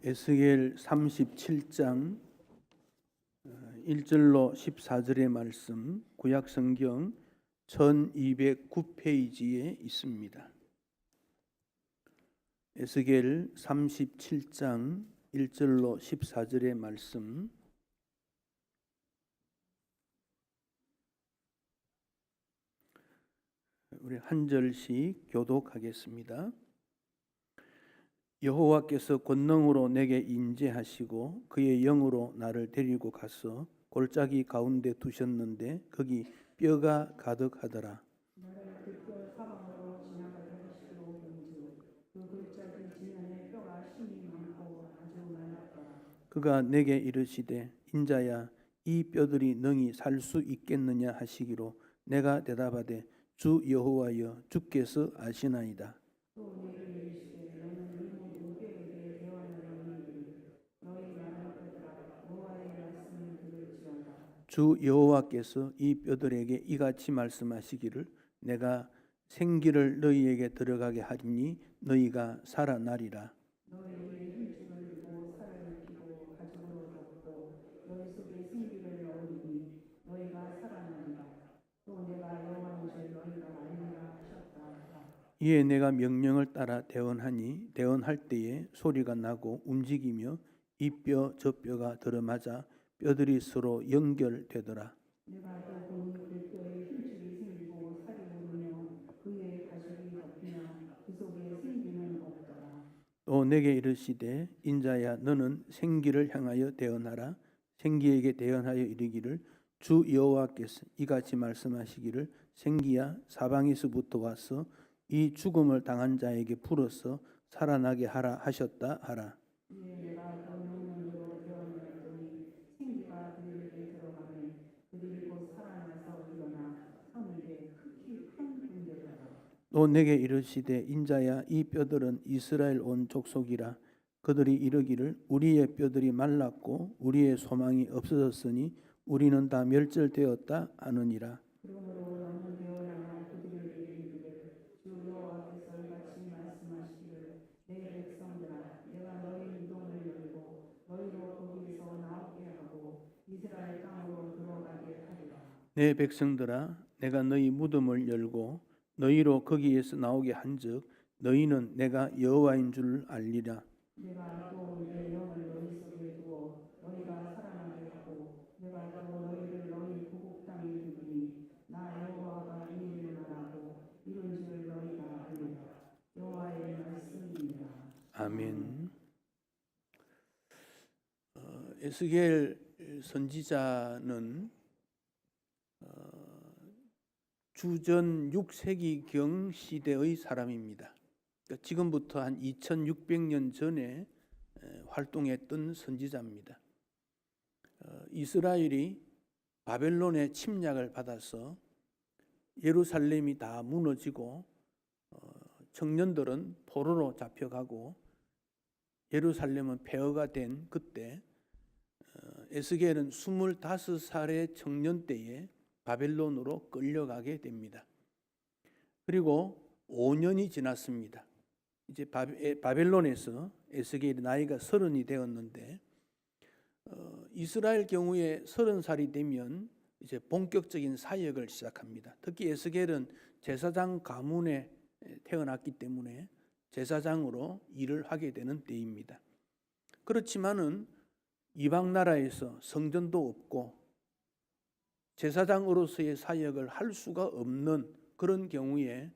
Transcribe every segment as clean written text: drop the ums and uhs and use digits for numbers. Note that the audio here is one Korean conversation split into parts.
에스겔 37장 1절로 14절의 말씀, 구약 성경 1209페이지에 있습니다. 에스겔 37장 1절로 14절의 말씀, 우리 한 절씩 교독하겠습니다. 여호와께서 권능으로 내게 임재하시고 그의 영으로 나를 데리고 가서 골짜기 가운데 두셨는데 거기 뼈가 가득하더라. 그가 내게 이르시되 인자야 이 뼈들이 능히 살 수 있겠느냐 하시기로 내가 대답하되 주 여호와여 주께서 아시나이다. 주 여호와께서 이 뼈들에게 이같이 말씀하시기를 내가 생기를 너희에게 들어가게 하리니 너희가 살아나리라. 이에 내가 명령을 따라 대언하니 대언할 때에 소리가 나고 움직이며 이 뼈 저 뼈가 들어맞아 뼈들이 서로 연결되더라. 또 내게 이르시되 인자야 너는 생기를 향하여 대언하라. 생기에게 대언하여 이르기를 주 여호와께서 이같이 말씀하시기를 생기야 사방에서부터 와서 이 죽음을 당한 자에게 불어서 살아나게 하라 하셨다 하라. 또 내게 이르시되 인자야 이 뼈들은 이스라엘 온 족속이라. 그들이 이르기를 우리의 뼈들이 말랐고 우리의 소망이 없어졌으니 우리는 다 멸절되었다 하느니라. 내 백성들아 내가 너희 무덤을 열고 너희로 거기에서 나오게 한즉 너희는 내가 여호와인 줄 알리라. 내가 또 내 영을 너희 속에 두어 너희가 살아나게 하고 내가 또 너희를 너희 고국 땅에 두리니 나 여호와가 이 일을 말하고 이룬 줄 너희가 알리라. 여호와의 말씀입니다. 아멘. 에스겔 선지자는 주전 6세기경 시대의 사람입니다. 그러니까 지금부터 한 2600년 전에 활동했던 선지자입니다. 이스라엘이 바벨론의 침략을 받아서 예루살렘이 다 무너지고 청년들은 포로로 잡혀가고 예루살렘은 폐허가 된 그때 에스겔은 25살의 청년 때에 바벨론으로 끌려가게 됩니다. 그리고 5년이 지났습니다. 이제 바벨론에서 에스겔이 나이가 30이 되었는데 이스라엘 경우에 30살이 되면 이제 본격적인 사역을 시작합니다. 특히 에스겔은 제사장 가문에 태어났기 때문에 제사장으로 일을 하게 되는 때입니다. 그렇지만은 이방 나라에서 성전도 없고 제사장으로서의 사역을 할 수가 없는 그런 경우에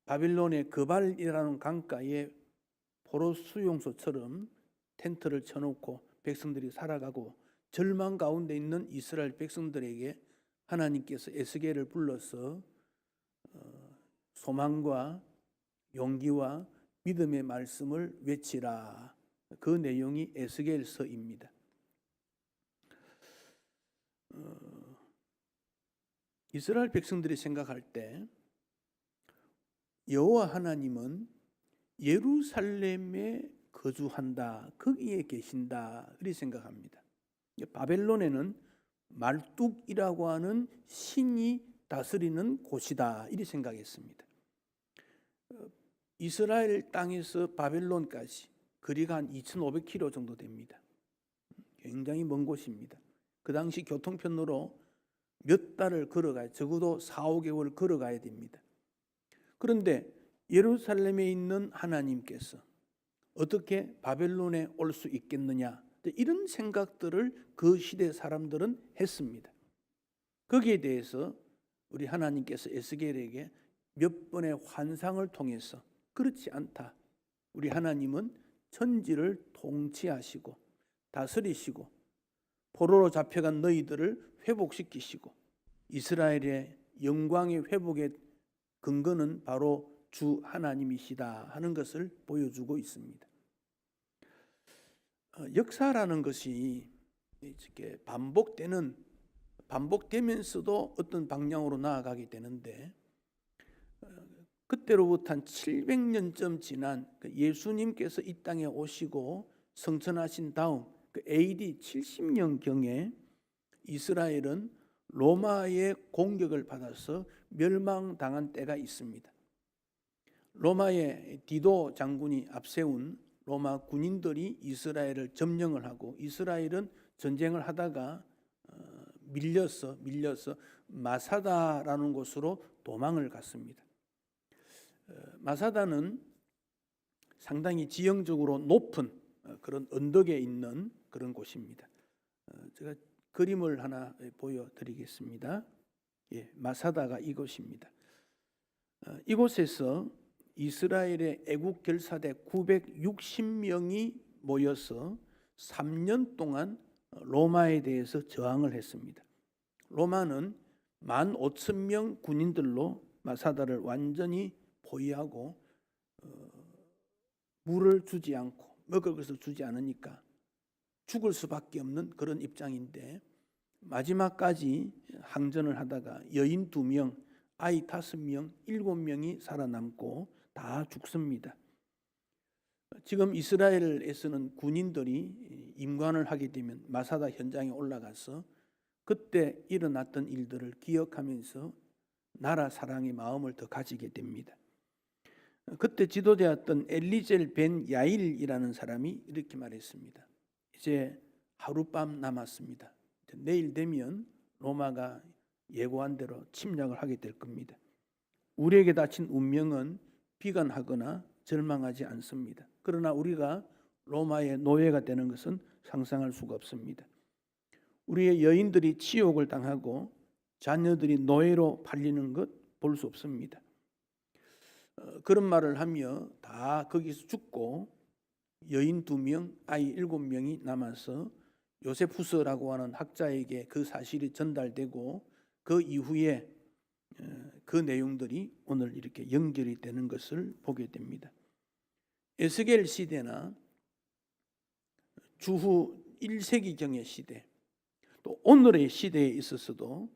바빌론의 그발이라는 강가에 포로 수용소처럼 텐트를 쳐놓고 백성들이 살아가고 절망 가운데 있는 이스라엘 백성들에게 하나님께서 에스겔을 불러서 소망과 용기와 믿음의 말씀을 외치라. 그 내용이 에스겔서입니다. 이스라엘 백성들이 생각할 때 여호와 하나님은 예루살렘에 거주한다, 거기에 계신다 그렇게 생각합니다. 바벨론에는 말뚝이라고 하는 신이 다스리는 곳이다 이렇게 생각했습니다. 이스라엘 땅에서 바벨론까지 거리가 한 2,500km 정도 됩니다. 굉장히 먼 곳입니다. 그 당시 교통편으로 몇 달을 걸어가야, 적어도 4, 5개월 걸어가야 됩니다. 그런데 예루살렘에 있는 하나님께서 어떻게 바벨론에 올 수 있겠느냐, 이런 생각들을 그 시대 사람들은 했습니다. 거기에 대해서 우리 하나님께서 에스겔에게 몇 번의 환상을 통해서 그렇지 않다, 우리 하나님은 천지를 통치하시고 다스리시고 포로로 잡혀간 너희들을 회복시키시고 이스라엘의 영광의 회복의 근거는 바로 주 하나님이시다 하는 것을 보여주고 있습니다. 역사라는 것이 이렇게 반복되면서도 어떤 방향으로 나아가게 되는데, 그때로부터 한 700년쯤 지난 예수님께서 이 땅에 오시고 성천하신 다음 AD 70년경에 이스라엘은 로마의 공격을 받아서 멸망당한 때가 있습니다. 로마의 디도 장군이 앞세운 로마 군인들이 이스라엘을 점령을 하고, 이스라엘은 전쟁을 하다가 밀려서 마사다라는 곳으로 도망을 갔습니다. 마사다는 상당히 지형적으로 높은 그런 언덕에 있는 그런 곳입니다. 제가 그림을 하나 보여드리겠습니다. 마사다가 이곳입니다. 이곳에서 이스라엘의 애국 결사대 960명이 모여서 3년 동안 로마에 대해서 저항을 했습니다. 로마는 15,000명 군인들로 마사다를 완전히 포위하고 물을 주지 않고 먹을 것을 주지 않으니까 죽을 수밖에 없는 그런 입장인데, 마지막까지 항전을 하다가 여인 2명, 아이 5명, 7명이 살아남고 다 죽습니다. 지금 이스라엘에서는 군인들이 임관을 하게 되면 마사다 현장에 올라가서 그때 일어났던 일들을 기억하면서 나라 사랑의 마음을 더 가지게 됩니다. 그때 지도자였던 엘리젤 벤 야일이라는 사람이 이렇게 말했습니다. 이제 하룻밤 남았습니다. 내일 되면 로마가 예고한 대로 침략을 하게 될 겁니다. 우리에게 닥친 운명은 비관하거나 절망하지 않습니다. 그러나 우리가 로마의 노예가 되는 것은 상상할 수가 없습니다. 우리의 여인들이 치욕을 당하고 자녀들이 노예로 팔리는 것 볼 수 없습니다. 그런 말을 하며 다 거기서 죽고 여인 2명, 아이 7명이 남아서 요세푸스라고 하는 학자에게 그 사실이 전달되고, 그 이후에 그 내용들이 오늘 이렇게 연결이 되는 것을 보게 됩니다. 에스겔 시대나 주후 1세기경의 시대, 또 오늘의 시대에 있어서도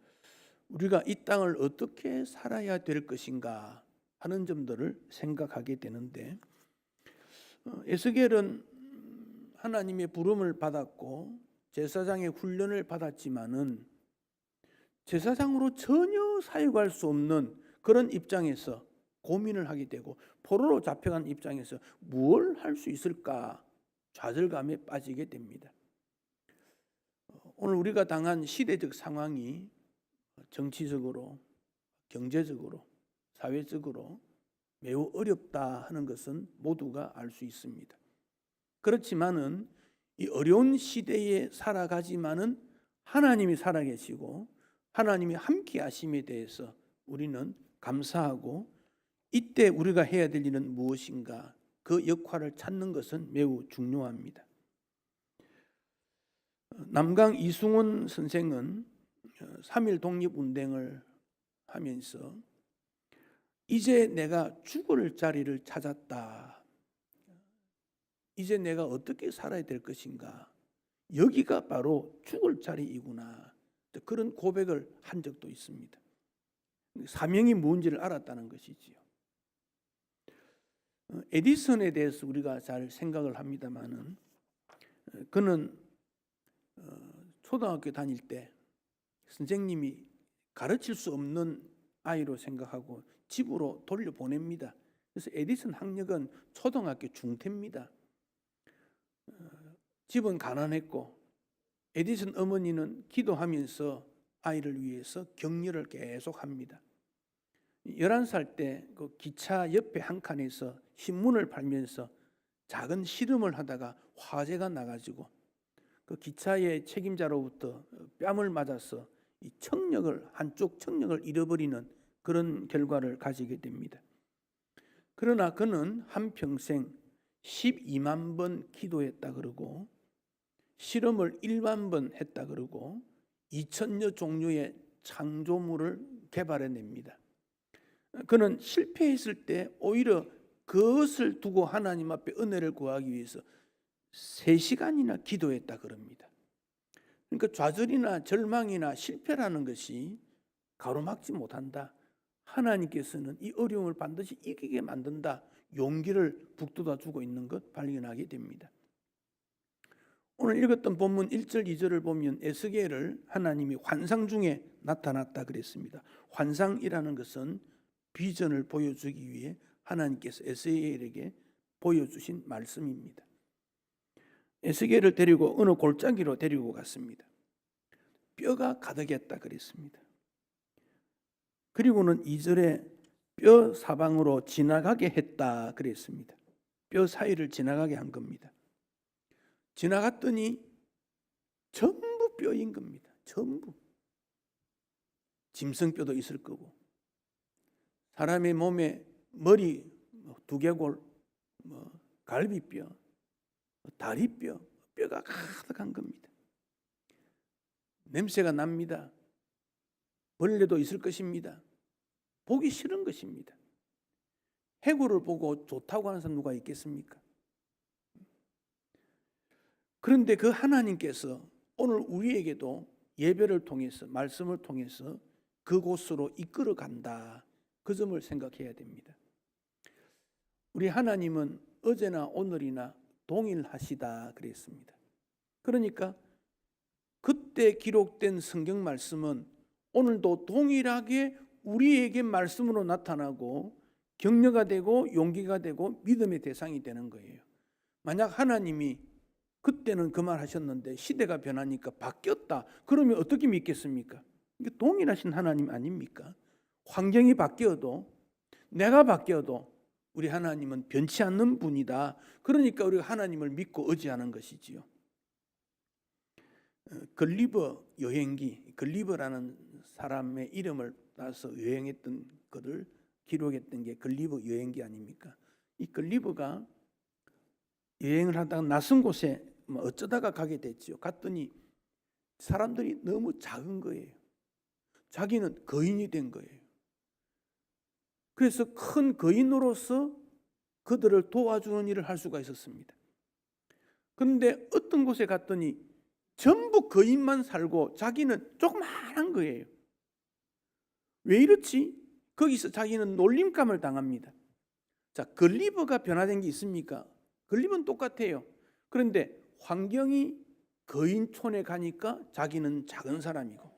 우리가 이 땅을 어떻게 살아야 될 것인가 하는 점들을 생각하게 되는데, 에스겔은 하나님의 부름을 받았고 제사장의 훈련을 받았지만은 제사장으로 전혀 사역할 수 없는 그런 입장에서 고민을 하게 되고, 포로로 잡혀간 입장에서 뭘 할 수 있을까 좌절감에 빠지게 됩니다. 오늘 우리가 당한 시대적 상황이 정치적으로, 경제적으로, 사회적으로 매우 어렵다 하는 것은 모두가 알 수 있습니다. 그렇지만은 이 어려운 시대에 살아가지만은 하나님이 살아계시고 하나님이 함께 하심에 대해서 우리는 감사하고, 이때 우리가 해야 될 일은 무엇인가, 그 역할을 찾는 것은 매우 중요합니다. 남강 이승훈 선생은 3.1 독립운동을 하면서 이제 내가 죽을 자리를 찾았다, 이제 내가 어떻게 살아야 될 것인가, 여기가 바로 죽을 자리이구나, 그런 고백을 한 적도 있습니다. 사명이 뭔지를 알았다는 것이지요. 에디슨에 대해서 우리가 잘 생각을 합니다마는, 그는 초등학교 다닐 때 선생님이 가르칠 수 없는 아이로 생각하고 집으로 돌려보냅니다. 그래서 에디슨 학력은 초등학교 중퇴입니다. 집은 가난했고 에디슨 어머니는 기도하면서 아이를 위해서 격려를 계속합니다. 11살 때 그 기차 옆에 한 칸에서 신문을 팔면서 작은 실험을 하다가 화재가 나가지고 그 기차의 책임자로부터 뺨을 맞아서 이 한쪽 청력을 잃어버리는 그런 결과를 가지게 됩니다. 그러나 그는 한평생 12만 번 기도했다 그러고 실험을 1만 번 했다 그러고 2000여 종류의 창조물을 개발해냅니다. 그는 실패했을 때 오히려 그것을 두고 하나님 앞에 은혜를 구하기 위해서 3시간이나 기도했다 그럽니다. 그러니까 좌절이나 절망이나 실패라는 것이 가로막지 못한다. 하나님께서는 이 어려움을 반드시 이기게 만든다. 용기를 북돋아 주고 있는 것 발견하게 됩니다. 오늘 읽었던 본문 1절 2절을 보면 에스겔을 하나님이 환상 중에 나타났다 그랬습니다. 환상이라는 것은 비전을 보여주기 위해 하나님께서 에스겔에게 보여주신 말씀입니다. 에스겔을 데리고 어느 골짜기로 데리고 갔습니다. 뼈가 가득했다 그랬습니다. 그리고는 2절에 뼈 사방으로 지나가게 했다 그랬습니다. 뼈 사이를 지나가게 한 겁니다. 지나갔더니 전부 뼈인 겁니다. 전부. 짐승뼈도 있을 거고 사람의 몸에 머리, 두개골, 갈비뼈, 다리뼈, 뼈가 가득한 겁니다. 냄새가 납니다. 벌레도 있을 것입니다. 보기 싫은 것입니다. 해골을 보고 좋다고 하는 사람 누가 있겠습니까? 그런데 그 하나님께서 오늘 우리에게도 예배를 통해서 말씀을 통해서 그곳으로 이끌어 간다. 그 점을 생각해야 됩니다. 우리 하나님은 어제나 오늘이나 동일하시다 그랬습니다. 그러니까 그때 기록된 성경 말씀은 오늘도 동일하게 우리에게 말씀으로 나타나고 격려가 되고 용기가 되고 믿음의 대상이 되는 거예요. 만약 하나님이 그때는 그 말 하셨는데 시대가 변하니까 바뀌었다. 그러면 어떻게 믿겠습니까? 이게 동일하신 하나님 아닙니까? 환경이 바뀌어도 내가 바뀌어도 우리 하나님은 변치 않는 분이다. 그러니까 우리가 하나님을 믿고 의지하는 것이지요. 글리버 여행기, 글리버라는 사람의 이름을 따서 여행했던 것을 기록했던 게 글리버 여행기 아닙니까? 이 글리버가 여행을 하다가 낯선 곳에 어쩌다가 가게 됐죠. 갔더니 사람들이 너무 작은 거예요. 자기는 거인이 된 거예요. 그래서 큰 거인으로서 그들을 도와주는 일을 할 수가 있었습니다. 그런데 어떤 곳에 갔더니 전부 거인만 살고 자기는 조그마한 거예요. 왜 이렇지? 거기서 자기는 놀림감을 당합니다. 자, 글리버가 변화된 게 있습니까? 글리버는 똑같아요. 그런데 환경이 거인촌에 가니까 자기는 작은 사람이고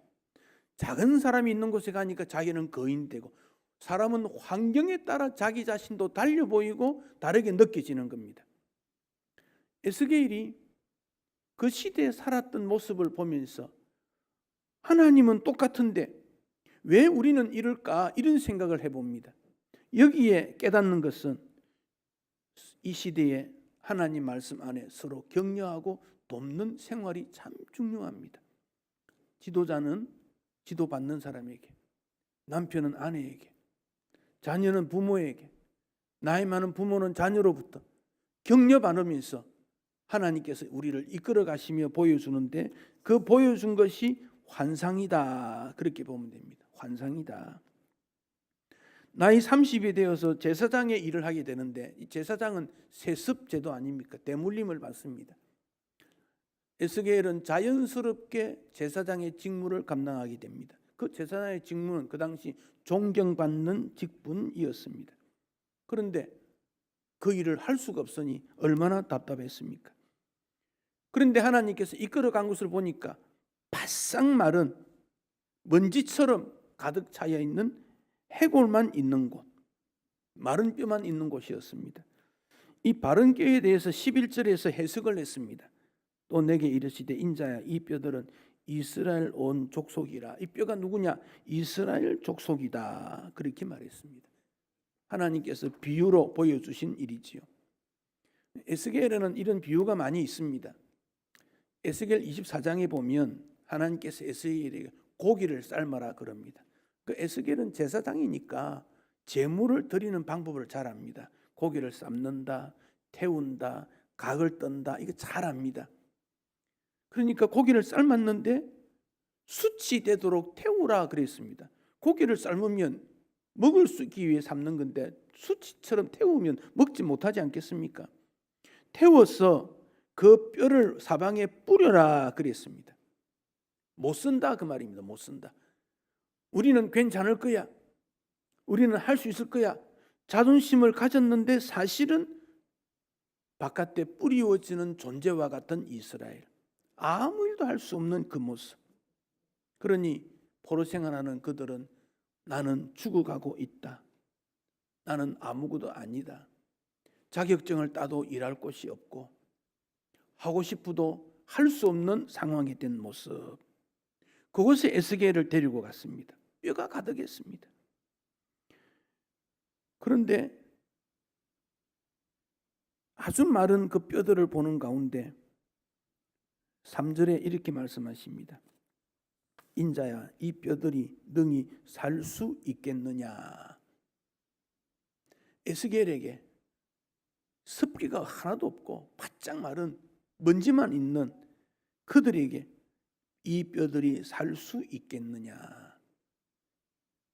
작은 사람이 있는 곳에 가니까 자기는 거인이 되고 사람은 환경에 따라 자기 자신도 달려 보이고 다르게 느껴지는 겁니다. 에스겔이 그 시대에 살았던 모습을 보면서 하나님은 똑같은데 왜 우리는 이럴까? 이런 생각을 해봅니다. 여기에 깨닫는 것은 이 시대에 하나님 말씀 안에 서로 격려하고 돕는 생활이 참 중요합니다. 지도자는 지도받는 사람에게, 남편은 아내에게, 자녀는 부모에게, 나이 많은 부모는 자녀로부터 격려받으면서 하나님께서 우리를 이끌어 가시며 보여주는데 그 보여준 것이 환상이다. 그렇게 보면 됩니다. 환상이다. 나이 30이 되어서 제사장의 일을 하게 되는데 이 제사장은 세습제도 아닙니까? 대물림을 받습니다. 에스겔은 자연스럽게 제사장의 직무를 감당하게 됩니다. 그 제사장의 직무는 그 당시 존경받는 직분이었습니다. 그런데 그 일을 할 수가 없으니 얼마나 답답했습니까? 그런데 하나님께서 이끌어간 것을 보니까 바싹 마른 먼지처럼 가득 차여 있는 해골만 있는 곳. 마른 뼈만 있는 곳이었습니다. 이 바른 뼈에 대해서 11절에서 해석을 했습니다. 또 내게 이르시되 인자야 이 뼈들은 이스라엘 온 족속이라. 이 뼈가 누구냐? 이스라엘 족속이다. 그렇게 말했습니다. 하나님께서 비유로 보여주신 일이지요. 에스겔에는 이런 비유가 많이 있습니다. 에스겔 24장에 보면 하나님께서 에스겔에게 고기를 삶아라 그럽니다. 그 에스겔은 제사장이니까 제물을 드리는 방법을 잘 압니다. 고기를 삶는다, 태운다, 각을 떤다, 이거 잘 압니다. 그러니까 고기를 삶았는데 숯이 되도록 태우라 그랬습니다. 고기를 삶으면 먹을 수 있기 위해 삶는 건데 숯처럼 태우면 먹지 못하지 않겠습니까? 태워서 그 뼈를 사방에 뿌려라 그랬습니다. 못 쓴다 그 말입니다. 못 쓴다. 우리는 괜찮을 거야. 우리는 할 수 있을 거야. 자존심을 가졌는데 사실은 바깥에 뿌리워지는 존재와 같은 이스라엘. 아무 일도 할 수 없는 그 모습. 그러니 포로 생활하는 그들은 나는 죽어가고 있다. 나는 아무것도 아니다. 자격증을 따도 일할 곳이 없고 하고 싶어도 할 수 없는 상황이 된 모습. 그곳에 에스겔을 데리고 갔습니다. 뼈가 가득했습니다. 그런데 아주 마른 그 뼈들을 보는 가운데 3절에 이렇게 말씀하십니다. 인자야 이 뼈들이 능히 살 수 있겠느냐. 에스겔에게 습기가 하나도 없고 바짝 마른 먼지만 있는 그들에게 이 뼈들이 살 수 있겠느냐.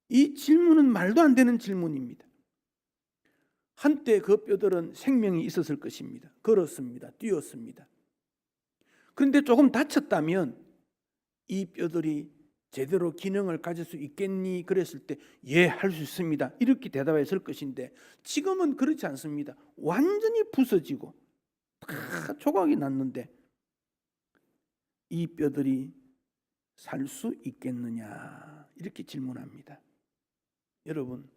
이 질문은 말도 안 되는 질문입니다. 한때 그 뼈들은 생명이 있었을 것입니다. 걸었습니다. 뛰었습니다. 그런데 조금 다쳤다면 이 뼈들이 제대로 기능을 가질 수 있겠니? 그랬을 때 예, 할 수 있습니다. 이렇게 대답했을 것인데 지금은 그렇지 않습니다. 완전히 부서지고 다 조각이 났는데 이 뼈들이 살 수 있겠느냐? 이렇게 질문합니다. 여러분,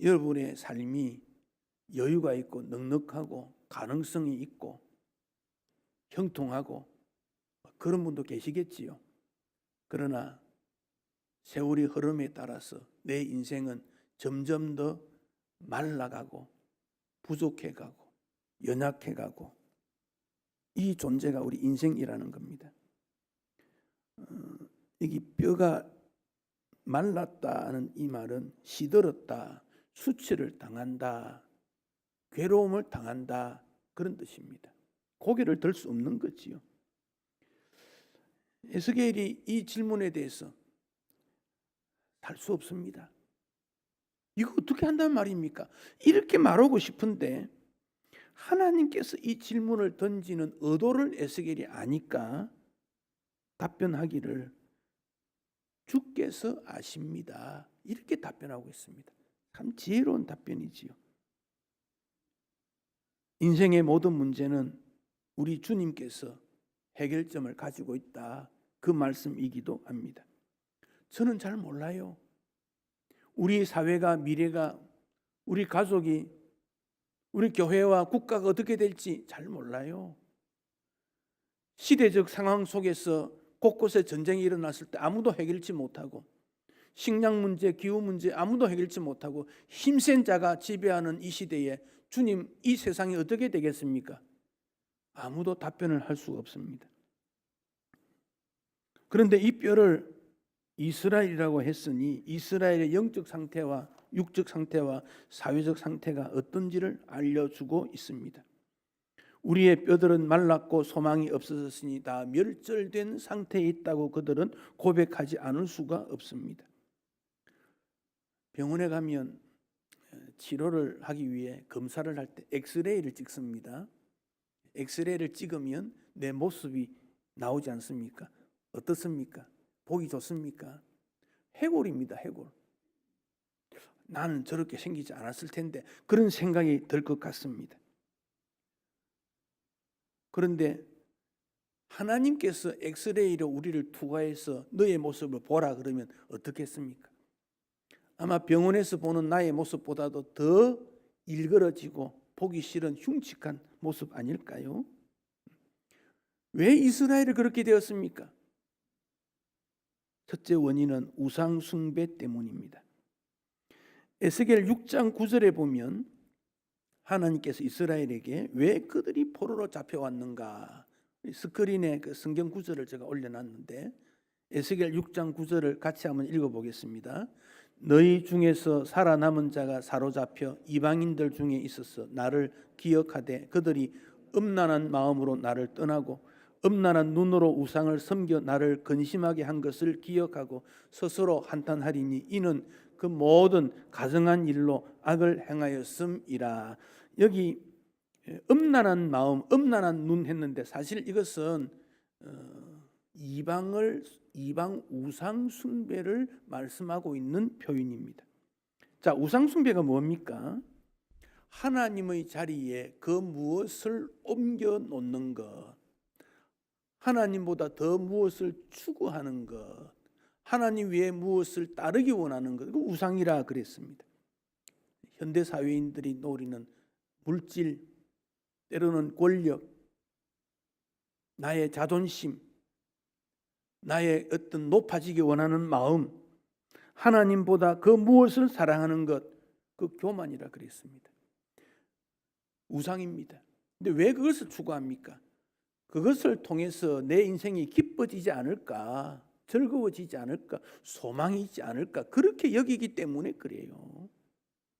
여러분의 삶이 여유가 있고 넉넉하고 가능성이 있고 형통하고 그런 분도 계시겠지요. 그러나 세월이 흐름에 따라서 내 인생은 점점 더 말라가고 부족해가고 연약해가고 이 존재가 우리 인생이라는 겁니다. 여기 뼈가 말랐다는 이 말은 시들었다, 수치를 당한다, 괴로움을 당한다 그런 뜻입니다. 고개를 들 수 없는 거지요. 에스겔이 이 질문에 대해서 할 수 없습니다. 이거 어떻게 한단 말입니까? 이렇게 말하고 싶은데 하나님께서 이 질문을 던지는 의도를 에스겔이 아니까 답변하기를 주께서 아십니다. 이렇게 답변하고 있습니다. 참 지혜로운 답변이지요. 인생의 모든 문제는 우리 주님께서 해결점을 가지고 있다. 그 말씀이기도 합니다. 저는 잘 몰라요. 우리 사회가 미래가 우리 가족이 우리 교회와 국가가 어떻게 될지 잘 몰라요. 시대적 상황 속에서 곳곳에 전쟁이 일어났을 때 아무도 해결치 못하고 식량 문제, 기후 문제 아무도 해결치 못하고 힘센 자가 지배하는 이 시대에 주님 이 세상이 어떻게 되겠습니까? 아무도 답변을 할 수가 없습니다. 그런데 이 뼈를 이스라엘이라고 했으니 이스라엘의 영적 상태와 육적 상태와 사회적 상태가 어떤지를 알려주고 있습니다. 우리의 뼈들은 말랐고 소망이 없어졌으니 다 멸절된 상태에 있다고 그들은 고백하지 않을 수가 없습니다. 병원에 가면 치료를 하기 위해 검사를 할 때 엑스레이를 찍습니다. 엑스레이를 찍으면 내 모습이 나오지 않습니까? 어떻습니까? 보기 좋습니까? 해골입니다. 해골. 나는 저렇게 생기지 않았을 텐데 그런 생각이 들 것 같습니다. 그런데 하나님께서 엑스레이로 우리를 투과해서 너의 모습을 보라 그러면 어떻겠습니까? 아마 병원에서 보는 나의 모습보다도 더 일그러지고 보기 싫은 흉측한 모습 아닐까요? 왜 이스라엘이 그렇게 되었습니까? 첫째 원인은 우상 숭배 때문입니다. 에스겔 6장 9절에 보면 하나님께서 이스라엘에게 왜 그들이 포로로 잡혀왔는가, 스크린에 그 성경 구절을 제가 올려놨는데 에스겔 6장 9절을 같이 한번 읽어보겠습니다. 너희 중에서 살아남은 자가 사로잡혀 이방인들 중에 있어서 나를 기억하되 그들이 음란한 마음으로 나를 떠나고 음란한 눈으로 우상을 섬겨 나를 근심하게 한 것을 기억하고 스스로 한탄하리니 이는 그 모든 가증한 일로 악을 행하였음이라. 여기 음란한 마음, 음란한 눈 했는데 사실 이것은 이방 우상 숭배를 말씀하고 있는 표현입니다. 자, 우상 숭배가 뭡니까? 하나님의 자리에 그 무엇을 옮겨 놓는 것, 하나님보다 더 무엇을 추구하는 것, 하나님 외에 무엇을 따르기 원하는 것, 그 우상이라 그랬습니다. 현대 사회인들이 노리는 물질, 때로는 권력, 나의 자존심, 나의 어떤 높아지기 원하는 마음, 하나님보다 그 무엇을 사랑하는 것, 그 교만이라 그랬습니다. 우상입니다. 근데 왜 그것을 추구합니까? 그것을 통해서 내 인생이 기뻐지지 않을까, 즐거워지지 않을까, 소망이 있지 않을까, 그렇게 여기기 때문에 그래요.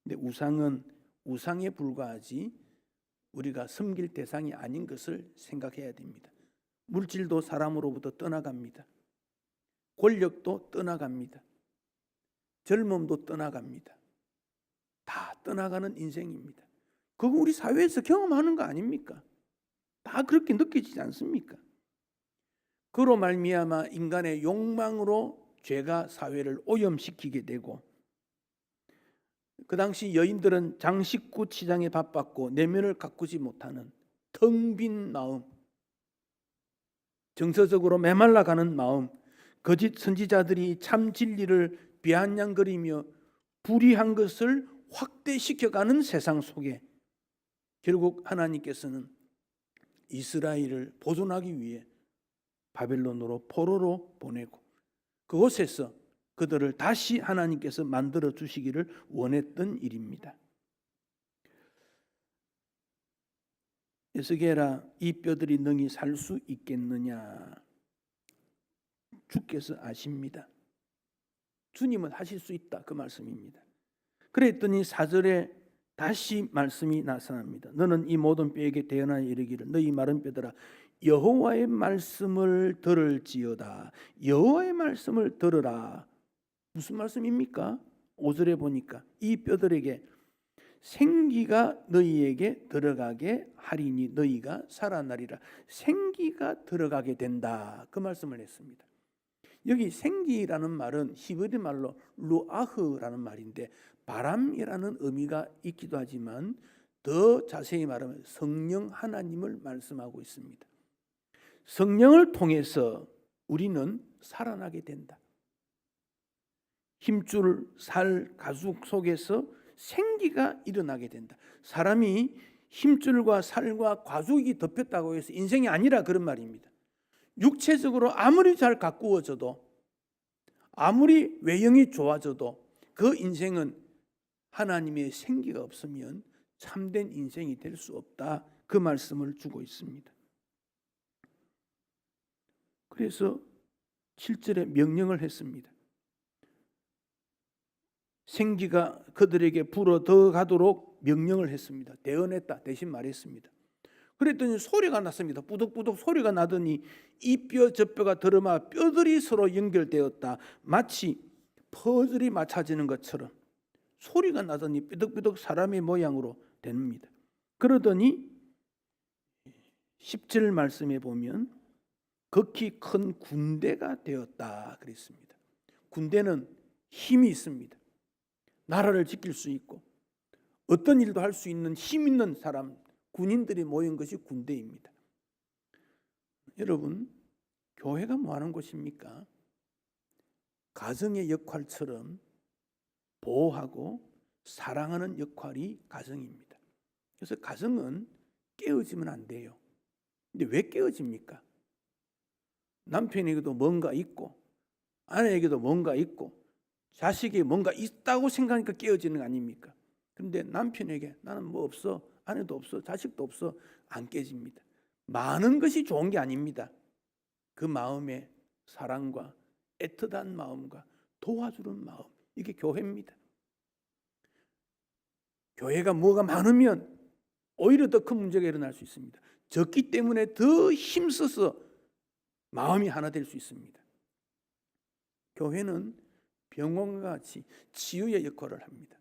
근데 우상은 우상에 불과하지 우리가 섬길 대상이 아닌 것을 생각해야 됩니다. 물질도 사람으로부터 떠나갑니다. 권력도 떠나갑니다. 젊음도 떠나갑니다. 다 떠나가는 인생입니다. 그거 우리 사회에서 경험하는 거 아닙니까? 다 그렇게 느껴지지 않습니까? 그로 말미암아 인간의 욕망으로 죄가 사회를 오염시키게 되고, 그 당시 여인들은 장식구 치장에 바빴고 내면을 가꾸지 못하는 텅 빈 마음, 정서적으로 메말라가는 마음, 거짓 선지자들이 참 진리를 비아냥거리며 불의한 것을 확대시켜가는 세상 속에 결국 하나님께서는 이스라엘을 보존하기 위해 바벨론으로 포로로 보내고 그곳에서 그들을 다시 하나님께서 만들어 주시기를 원했던 일입니다. 에스겔아, 이 뼈들이 능히 살 수 있겠느냐? 주께서 아십니다. 주님은 하실 수 있다, 그 말씀입니다. 그랬더니 4절에 다시 말씀이 나타납니다. 너는 이 모든 뼈에게 대언하여 이르기를 너희 마른 뼈들아 여호와의 말씀을 들을지어다. 여호와의 말씀을 들으라. 무슨 말씀입니까? 5절에 보니까 이 뼈들에게 생기가 너희에게 들어가게 하리니 너희가 살아나리라. 생기가 들어가게 된다, 그 말씀을 했습니다. 여기 생기라는 말은 히브리 말로 루아흐라는 말인데 바람이라는 의미가 있기도 하지만 더 자세히 말하면 성령 하나님을 말씀하고 있습니다. 성령을 통해서 우리는 살아나게 된다. 힘줄 살 가죽 속에서 생기가 일어나게 된다. 사람이 힘줄과 살과 가죽이 덮였다고 해서 인생이 아니라 그런 말입니다. 육체적으로 아무리 잘 가꾸어져도 아무리 외형이 좋아져도 그 인생은 하나님의 생기가 없으면 참된 인생이 될 수 없다, 그 말씀을 주고 있습니다. 그래서 7절에 명령을 했습니다. 생기가 그들에게 불어 들어가도록 명령을 했습니다. 대언했다, 대신 말했습니다. 그랬더니 소리가 났습니다. 뿌덕뿌덕 소리가 나더니 이 뼈 저 뼈가 들어마 뼈들이 서로 연결되었다. 마치 퍼즐이 맞춰지는 것처럼 소리가 나더니 삐덕삐덕 사람의 모양으로 됩니다. 그러더니 10절 말씀에 보면 극히 큰 군대가 되었다 그랬습니다. 군대는 힘이 있습니다. 나라를 지킬 수 있고 어떤 일도 할 수 있는 힘 있는 사람, 군인들이 모인 것이 군대입니다. 여러분, 교회가 뭐 하는 곳입니까? 가정의 역할처럼 보호하고 사랑하는 역할이 가정입니다. 그래서 가정은 깨어지면 안 돼요. 근데 왜 깨어집니까? 남편에게도 뭔가 있고 아내에게도 뭔가 있고 자식이 뭔가 있다고 생각하니까 깨어지는 거 아닙니까? 그런데 남편에게 나는 뭐 없어, 아내도 없어, 자식도 없어, 안 깨집니다. 많은 것이 좋은 게 아닙니다. 그 마음에 사랑과 애틋한 마음과 도와주는 마음, 이게 교회입니다. 교회가 뭐가 많으면 오히려 더 큰 문제가 일어날 수 있습니다. 적기 때문에 더 힘써서 마음이 하나 될 수 있습니다. 교회는 병원과 같이 치유의 역할을 합니다.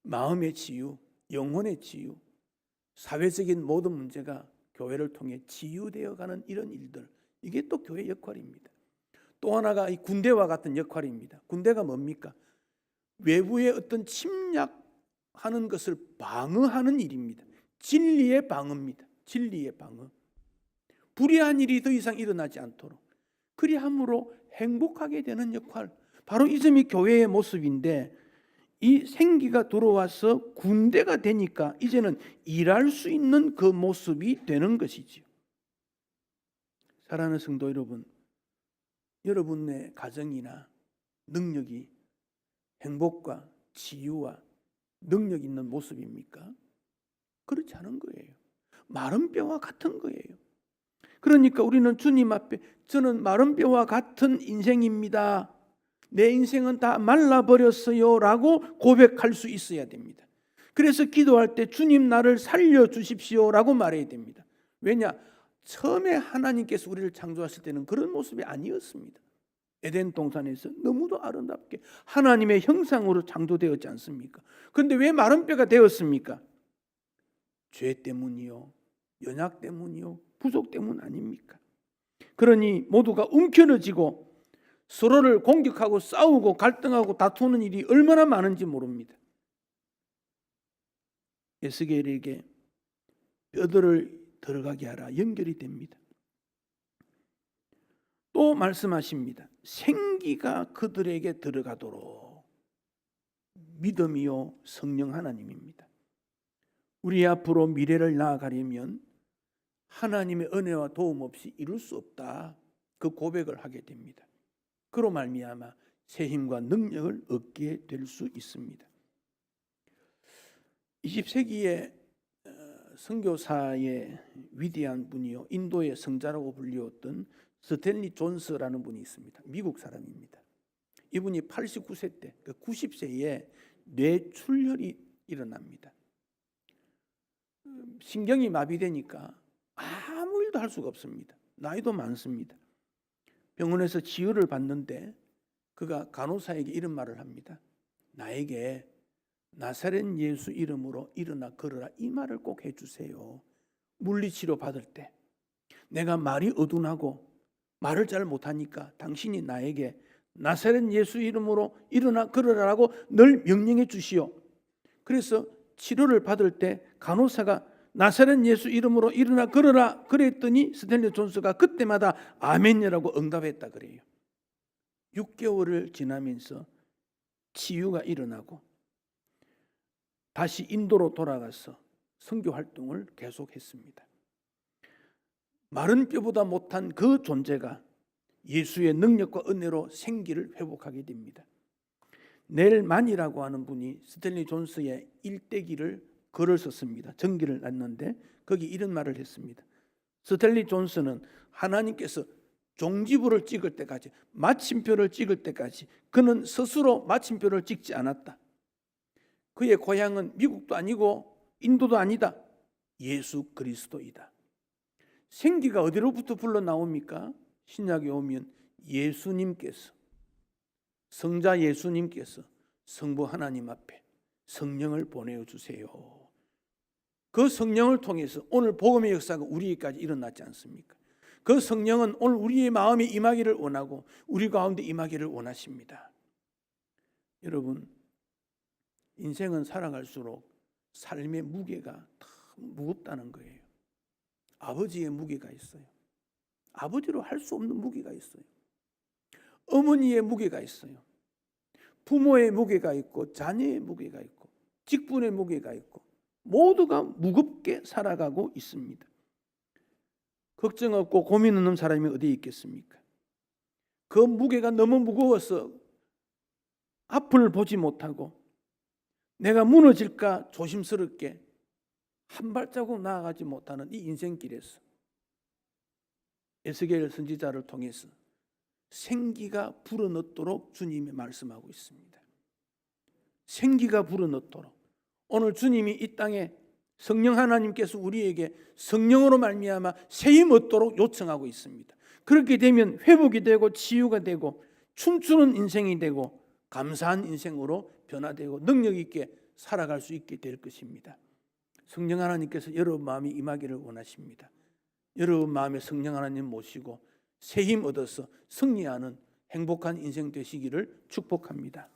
마음의 치유, 영혼의 치유, 사회적인 모든 문제가 교회를 통해 치유되어 가는 이런 일들, 이게 또 교회의 역할입니다. 또 하나가 이 군대와 같은 역할입니다. 군대가 뭡니까? 외부의 어떤 침략하는 것을 방어하는 일입니다. 진리의 방어입니다. 진리의 방어. 불의한 일이 더 이상 일어나지 않도록 그리함으로 행복하게 되는 역할, 바로 이 점이 교회의 모습인데, 이 생기가 들어와서 군대가 되니까 이제는 일할 수 있는 그 모습이 되는 것이지요. 사랑하는 성도 여러분, 여러분의 가정이나 능력이 행복과 치유와 능력 있는 모습입니까? 그렇지 않은 거예요. 마른 뼈와 같은 거예요. 그러니까 우리는 주님 앞에 저는 마른 뼈와 같은 인생입니다. 내 인생은 다 말라버렸어요 라고 고백할 수 있어야 됩니다. 그래서 기도할 때 주님 나를 살려주십시오 라고 말해야 됩니다. 왜냐? 처음에 하나님께서 우리를 창조하실 때는 그런 모습이 아니었습니다. 에덴 동산에서 너무도 아름답게 하나님의 형상으로 창조되었지 않습니까? 그런데 왜 마른 뼈가 되었습니까? 죄 때문이요, 연약 때문이요, 부족 때문 아닙니까? 그러니 모두가 움켜쥐고 서로를 공격하고 싸우고 갈등하고 다투는 일이 얼마나 많은지 모릅니다. 에스겔에게 뼈들을 들어가게 하라 연결이 됩니다. 또 말씀하십니다. 생기가 그들에게 들어가도록. 믿음이요 성령 하나님입니다. 우리 앞으로 미래를 나아가려면 하나님의 은혜와 도움 없이 이룰 수 없다. 그 고백을 하게 됩니다. 그로 말미암아 새 힘과 능력을 얻게 될 수 있습니다. 20세기의 선교사의 위대한 분이요, 인도의 성자라고 불리웠던 스탠리 존스라는 분이 있습니다. 미국 사람입니다. 이분이 89세 때, 90세에 뇌출혈이 일어납니다. 신경이 마비되니까 아무 일도 할 수가 없습니다. 나이도 많습니다. 병원에서 치유를 받는데 그가 간호사에게 이런 말을 합니다. 나에게 나사렛 예수 이름으로 일어나 걸어라, 이 말을 꼭 해주세요. 물리치료 받을 때 내가 말이 어둔하고 말을 잘 못하니까 당신이 나에게 나사렛 예수 이름으로 일어나 걸어라라고 늘 명령해 주시오. 그래서 치료를 받을 때 간호사가 나사렛 예수 이름으로 일어나 걸어라 그랬더니 스탠리 존스가 그때마다 아멘이라고 응답했다 그래요. 6개월을 지나면서 치유가 일어나고 다시 인도로 돌아가서 선교 활동을 계속했습니다. 마른 뼈보다 못한 그 존재가 예수의 능력과 은혜로 생기를 회복하게 됩니다. 넬만이라고 하는 분이 스탠리 존스의 일대기를 글을 썼습니다. 전기를 놨는데 거기 이런 말을 했습니다. 스탠리 존스는 하나님께서 종지부를 찍을 때까지, 마침표를 찍을 때까지 그는 스스로 마침표를 찍지 않았다. 그의 고향은 미국도 아니고 인도도 아니다. 예수 그리스도이다. 생기가 어디로부터 불러 나옵니까? 신약에 오면 예수님께서, 성자 예수님께서 성부 하나님 앞에 성령을 보내주세요. 그 성령을 통해서 오늘 복음의 역사가 우리에게까지 일어났지 않습니까? 그 성령은 오늘 우리의 마음에 임하기를 원하고 우리 가운데 임하기를 원하십니다. 여러분, 인생은 살아갈수록 삶의 무게가 더 무겁다는 거예요. 아버지의 무게가 있어요. 아버지로 할 수 없는 무게가 있어요. 어머니의 무게가 있어요. 부모의 무게가 있고 자녀의 무게가 있고 직분의 무게가 있고 모두가 무겁게 살아가고 있습니다. 걱정 없고 고민 없는 사람이 어디 있겠습니까? 그 무게가 너무 무거워서 앞을 보지 못하고 내가 무너질까 조심스럽게 한 발자국 나아가지 못하는 이 인생길에서 에스겔 선지자를 통해서 생기가 불어넣도록 주님이 말씀하고 있습니다. 생기가 불어넣도록 오늘 주님이 이 땅에 성령 하나님께서 우리에게 성령으로 말미암아 새힘 얻도록 요청하고 있습니다. 그렇게 되면 회복이 되고 치유가 되고 춤추는 인생이 되고 감사한 인생으로 변화되고 능력 있게 살아갈 수 있게 될 것입니다. 성령 하나님께서 여러분 마음이 임하기를 원하십니다. 여러분 마음에 성령 하나님 모시고 새 힘 얻어서 승리하는 행복한 인생 되시기를 축복합니다.